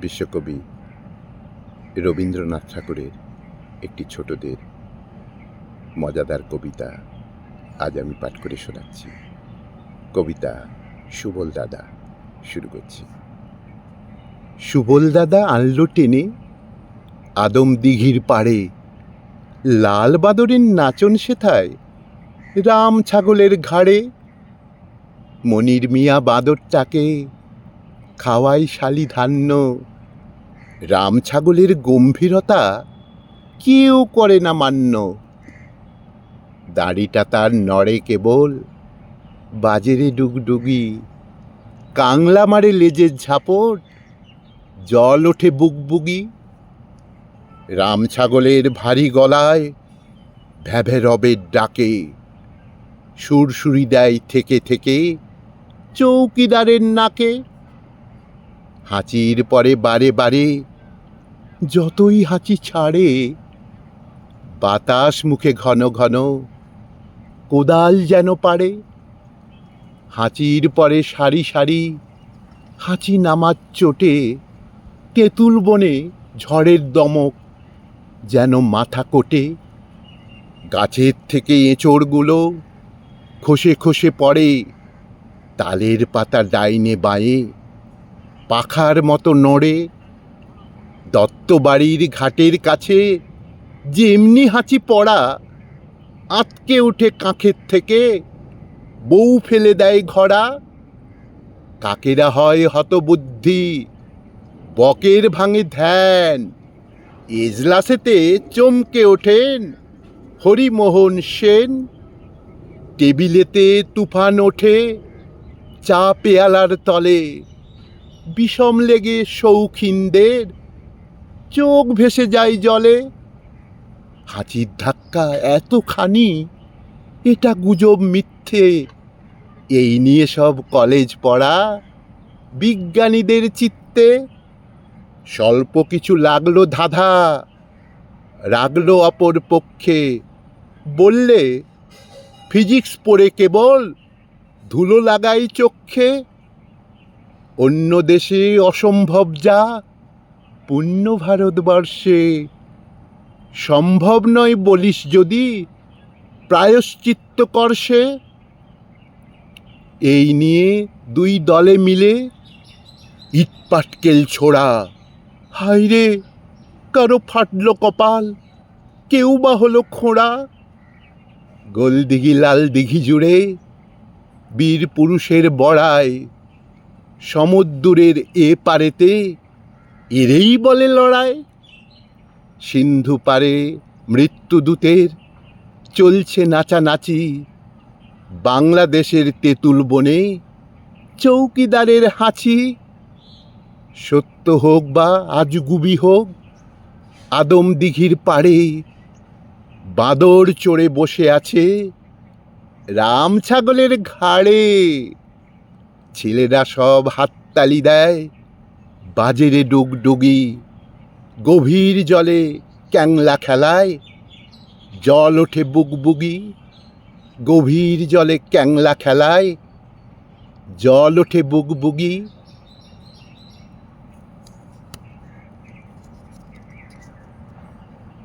বিশ্বকবি রবীন্দ্রনাথ ঠাকুরের একটি ছোটদের মজাদার কবিতা আজ আমি পাঠ করে শোনাচ্ছি। কবিতা সুবল দাদা। শুরু করছি। সুবল দাদা আনলো টেনে আদম দিঘির পাড়ে, লাল বাদরের নাচন সেথায় রাম ছাগলের ঘাড়ে। মনির মিয়া বাঁদরটাকে খাওয়াই শালি ধান্য, রাম ছাগলের গম্ভীরতা কেউ করে না মান্য। দাড়িটা তার নড়ে কেবল, বাজেরে ডুগডুগি, কাংলা মারে লেজের ঝাপট, জল ওঠে বুগবুগি। রাম ছাগলের ভারী গলায় ভ্যাভে রবের ডাকে, সুরসুরি দেয় থেকে থেকে চৌকিদারের নাকে। হাঁচির পরে বারে বারে যতই হাঁচি ছাড়ে, বাতাস মুখে ঘন ঘন কোদাল যেন পারে। হাঁচির পরে সারি সারি হাঁচি নামার চোটে, তেঁতুল বনে ঝড়ের দমক যেন মাথা কোটে। গাছের থেকে এঁচড়গুলো খসে খসে পড়ে, তালের পাতা ডাইনে বাঁয়ে পাখার মতো নড়ে। দত্তবাড়ির ঘাটের কাছে যেমনি হাঁচি পড়া, আঁতকে উঠে কাঁখের থেকে বউ ফেলে দেয় ঘোড়া। কাকেরা হয় হতবুদ্ধি, বকের ভাঙে ধ্যান, এজলাসেতে চমকে ওঠেন হরিমোহন সেন। টেবিলেতে তুফান ওঠে চা পেয়ালার তলে, বিষম লেগে শৌখিনদের চোখ ভেসে যায় জলে। হাঁচির ধাক্কা এতখানি, এটা গুজব মিথ্যে, এই নিয়ে সব কলেজ পড়া বিজ্ঞানীদের চিত্তে। স্বল্প কিছু লাগলো ধাঁধা, রাগলো অপর পক্ষে, বললে ফিজিক্স পড়ে কেবল ধুলো লাগাই চক্ষে। অন্য দেশে অসম্ভব যা পুণ্য ভারতবর্ষে, সম্ভব নয় বলিস যদি প্রায়শ্চিত্ত করছে। এই নিয়ে দুই দলে মিলে ইটপাটকেল ছোড়া, হায় রে কারো ফাটলো কপাল, কেউ বা হলো খোঁড়া। গোলদিঘি লাল দিঘি জুড়ে বীর পুরুষের বড়াই, সমুদ্রের এ পারেতে এরেই বলে লড়াই। সিন্ধু পারে মৃত্যুদূতের চলছে নাচানাচি, বাংলাদেশের তেঁতুল বনে চৌকিদারের হাঁচি। সত্য হোক বা আজগুবি হোক, আদম দিঘির পাড়ে বাঁদর চড়ে বসে আছে রাম ছাগলের ঘাড়ে। ছেলেরা সব হাততালি দেয়, বাজেরে ডুগডুগি, গভীর জলে ক্যাংলা খেলায় জল ওঠে বুগবুগি। গভীর জলে ক্যাংলা খেলায় জল ওঠে বুগবুগি।